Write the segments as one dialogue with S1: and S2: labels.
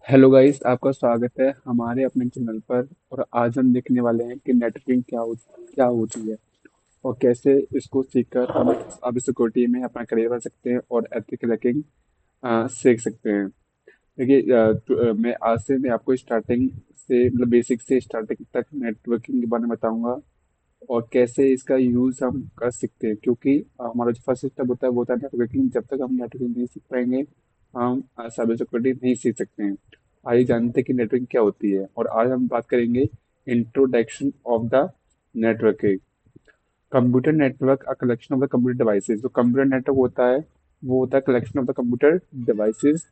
S1: Hello guys, आपका स्वागत है हमारे अपने चैनल पर। और आज हम देखने वाले हैं कि नेटवर्किंग क्या होती है और कैसे इसको सीखकर हम अब सिक्योरिटी में अपना करियर बना सकते हैं और एथिकल हैकिंग सीख सकते हैं। देखिए, मैं आज से मैं आपको स्टार्टिंग से मतलब बेसिक से स्टार्टिंग तक नेटवर्किंग के बारे में बताऊंगा और कैसे इसका यूज़ हम कर सकते हैं, क्योंकि हमारा जो फर्स्ट स्टेप होता है वो होता है नेटवर्किंग। जब तक हम नेटवर्किंग नहीं सीख पाएंगे हम साइबर सिक्योरिटी नहीं सीख सकते हैं। आइए जानते हैं कि नेटवर्किंग क्या होती है। और आज हम बात करेंगे introduction of the networking. Computer network a collection of the computer devices. जो कंप्यूटर नेटवर्क होता है वो होता है collection of the computer devices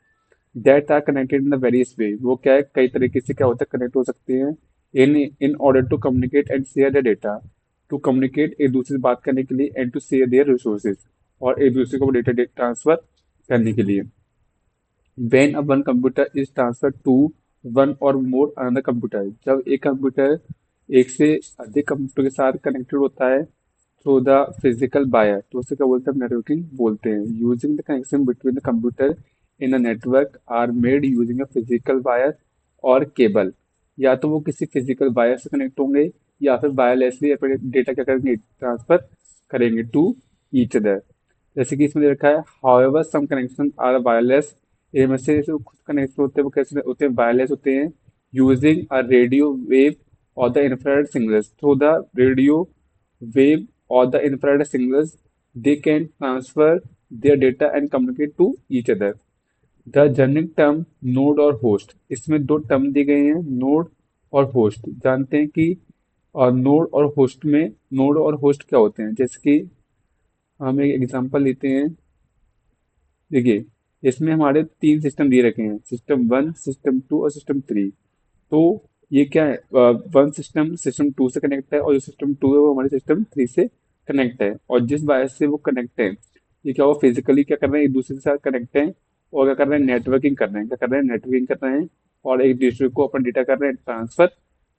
S1: that are connected in the various way. वो क्या है, कई तरीके से क्या होता है कनेक्ट हो सकते हैं in in order to communicate and share the data. To communicate, एक दूसरे से बात करने के लिए, and to share their resources, और एक दूसरे को डेटा ट्रांसफर करने के लिए। When a one computer is transferred to one or more another computer, जब एक कंप्यूटर एक से अधिक कंप्यूटर के साथ कनेक्टेड होता है थ्रू द फिजिकल वायर, तो उसे क्या बोलते हैं, नेटवर्किंग बोलते हैं। Using the connection between the computer in a network are made using a physical wire और केबल। या तो वो किसी फिजिकल वायर से कनेक्ट होंगे या फिर वायरलेसली अपने डेटा क्या करेंगे, ट्रांसफर करेंगे टू ईच अदर। जैसे कि इसमें दे रखा है, however some connection are wireless. इनमें से जो कुछ कनेक्शन होते हैं वो कैसे होते हैं, वायरलेस होते हैं। Using a radio wave or the infrared signals, through the radio wave or the infrared signals they can transfer their data and communicate to each other. The generic term node or host, इसमें दो term दिए गए हैं, node or host. जानते हैं कि node or host में, node or host क्या होते हैं। जैसे कि हम एक एग्जांपल लेते हैं। देखिए, इसमें हमारे तीन सिस्टम दिए रखे हैं, सिस्टम वन, सिस्टम टू और सिस्टम थ्री। तो ये क्या है, वन सिस्टम सिस्टम टू से कनेक्ट है और जो सिस्टम टू है वो हमारे सिस्टम थ्री से कनेक्ट है। और जिस वायर से वो कनेक्ट है, ये क्या, वो फिजिकली क्या कर रहे हैं, एक दूसरे के साथ कनेक्ट है और क्या कर रहे हैं, नेटवर्किंग कर रहे हैं। क्या कर रहे हैं, नेटवर्किंग कर रहे हैं और एक दूसरे को अपना डेटा कर रहे हैं, ट्रांसफर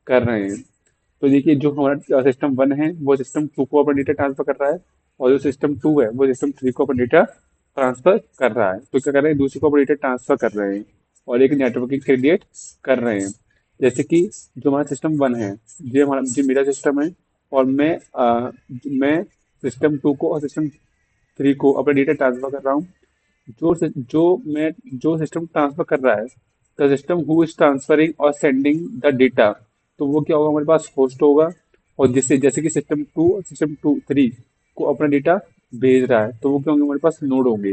S1: कर रहे हैं। तो देखिए, जो हमारा सिस्टम वन है वो सिस्टम टू को अपना डेटा ट्रांसफर कर रहा है और जो सिस्टम टू है वो सिस्टम थ्री को अपना डेटा ट्रांसफर कर रहा है। तो क्या कर रहे हैं, दूसरे को अपना डेटा ट्रांसफर कर रहे हैं और एक नेटवर्किंग क्रिएट कर रहे हैं। जैसे कि जो हमारा सिस्टम वन है, जो मेरा सिस्टम है और मैं सिस्टम टू को और सिस्टम थ्री को अपना डेटा ट्रांसफर कर रहा हूँ। जो सिस्टम ट्रांसफर कर रहा है, the system who is transferring और सेंडिंग द डेटा, तो वो क्या होगा, हमारे पास होस्ट होगा। और जिससे जैसे कि सिस्टम टू और सिस्टम टू थ्री को अपना डेटा भेज रहा है, तो वो क्या होंगे, हमारे पास नोड होंगे।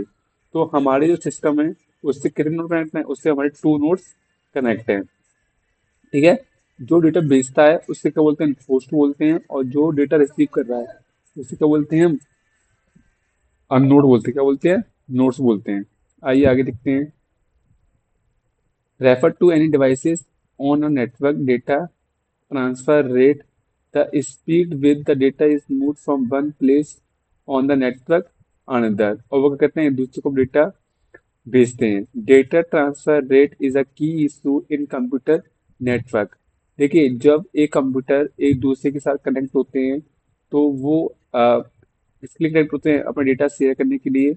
S1: तो हमारे जो सिस्टम है उससे कितने नोड कनेक्ट है, उससे हमारे टू नोड्स कनेक्ट हैं। ठीक है। जो डेटा भेजता है उससे क्या बोलते हैं, होस्ट बोलते हैं, और जो डेटा रिसीव कर रहा है उसे क्या बोलते हैं, हम नोड बोलते हैं। क्या बोलते हैं, नोड्स बोलते हैं। आइए आगे देखते हैं। Refer to any devices on a network data transfer rate, the speed with the data is moved from one place on the network another। और वो क्या कहते हैं, एक दूसरे को डेटा भेजते हैं। Data transfer rate is a की इशू इन कंप्यूटर नेटवर्क। देखिए, जब एक कंप्यूटर एक दूसरे के साथ कनेक्ट होते हैं तो वो इसके लिए कनेक्ट होते हैं अपना डेटा शेयर करने के लिए।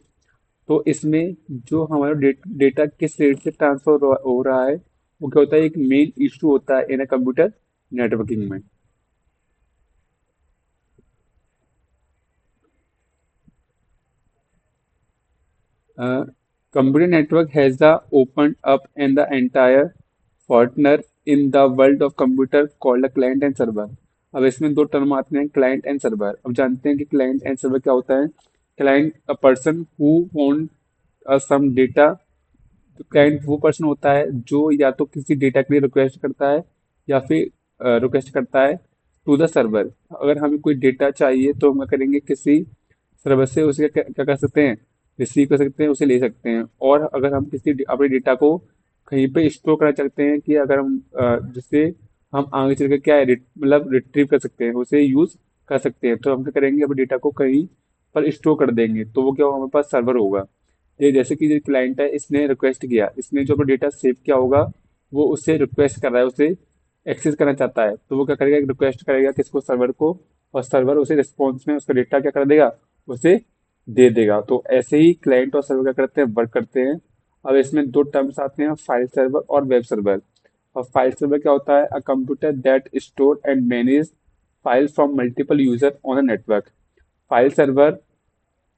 S1: तो इसमें जो हमारा डेटा किस रेट से ट्रांसफर हो रहा है, वो क्या होता है, एक मेन इशू होता है इन अ कंप्यूटर नेटवर्किंग में। Computer network has the open up and the entire partner in the world of computer called client and server. अब इसमें दो टर्म आते हैं, क्लाइंट एंड सर्वर। अब जानते हैं कि क्लाइंट एंड सर्वर क्या होता है। Client a person who want some data. तो क्लाइंट वो पर्सन होता है जो या तो किसी डेटा के लिए रिक्वेस्ट करता है या फिर रिक्वेस्ट करता है टू द सर्वर। अगर हमें कोई डेटा चाहिए तो हम क्या करेंगे, किसी सर्वर से उसे क्या क्या कर सकते हैं, रिसीव कर सकते हैं, उसे ले सकते हैं। और अगर हम किसी अपने डेटा को कहीं पे स्टोर करना चाहते हैं, कि अगर हम जिससे हम आगे चल के क्या है, मतलब रिट्रीव कर सकते हैं, उसे यूज कर सकते हैं, तो हम क्या करेंगे, अपने डेटा को कहीं पर स्टोर कर देंगे। तो वो क्या होगा, हमारे पास सर्वर होगा। ये जैसे कि जो क्लाइंट है इसने रिक्वेस्ट किया, इसने जो अपना डेटा सेव किया होगा वो उससे रिक्वेस्ट कर रहा है, उसे एक्सेस करना चाहता है, तो वो क्या करेगा, एक रिक्वेस्ट करेगा किसको, सर्वर को। और सर्वर उसे रिस्पॉन्स में उसका डेटा क्या कर देगा, उसे दे देगा। तो ऐसे ही क्लाइंट और सर्वर क्या करते हैं, वर्क करते हैं। अब इसमें दो टर्म्स आते हैं, फाइल सर्वर और वेब सर्वर। और फाइल सर्वर क्या होता है? A computer that store and manage file from multiple user on a network. File server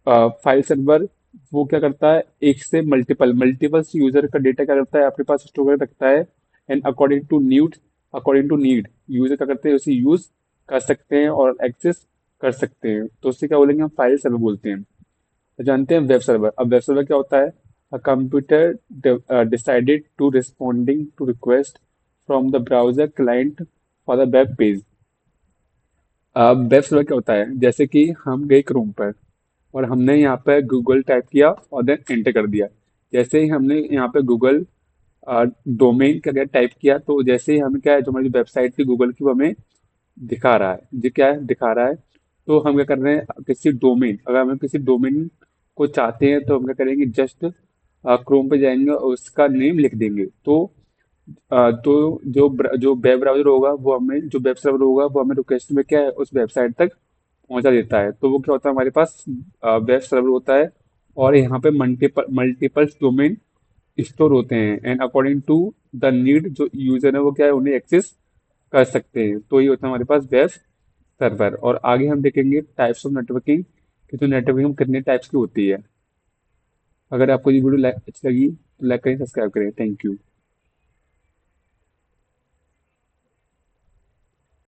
S1: file server वो क्या करता है, एक से मल्टीपल यूजर का डेटा क्या करता है, अपने पास स्टोर कर रखता है। And according to need user क्या करते हैं, उसे यूज कर सकते हैं और एक्सेस कर सकते हैं, तो उससे क्या बोलेंगे, हम फाइल सर्वर बोलते हैं। तो जानते हैं वेब सर्वर। अब वेब सर्वर क्या होता है? A computer decided to responding to request from the browser client for the web page. अब वेब सर्वर क्या होता है? जैसे कि हम गए क्रोम पर और हमने यहाँ पे गूगल टाइप किया और देन एंटर कर दिया। जैसे ही हमने यहाँ पे गूगल डोमेन का टाइप किया, तो जैसे ही हमें क्या है, जो हमारी वेबसाइट थी गूगल की, वो हमें दिखा रहा है। जी क्या है, दिखा रहा है। तो हम क्या कर रहे हैं, किसी डोमेन, अगर हम किसी डोमेन को चाहते हैं तो हम क्या करेंगे, जस्ट क्रोम पे जाएंगे और उसका नेम लिख देंगे। तो जो वेब ब्राउजर होगा वो हमें, जो वेब सर्वर होगा वो हमें रिक्वेस्ट में क्या है, उस वेबसाइट तक पहुंचा देता है। तो वो क्या होता है, हमारे पास वेब सर्वर होता है और यहाँ पे मल्टीपल मल्टीपल डोमेन स्टोर होते हैं। And according to the need, जो यूजर है वो क्या है, उन्हें एक्सेस कर सकते हैं। तो ये होता है हमारे पास वेब सर्वर। और आगे हम देखेंगे टाइप्स ऑफ नेटवर्किंग, कि जो नेटवर्किंग कितने टाइप्स की होती है। अगर आपको ये वीडियो अच्छी लगी तो लाइक करें, सब्सक्राइब करें। Thank you.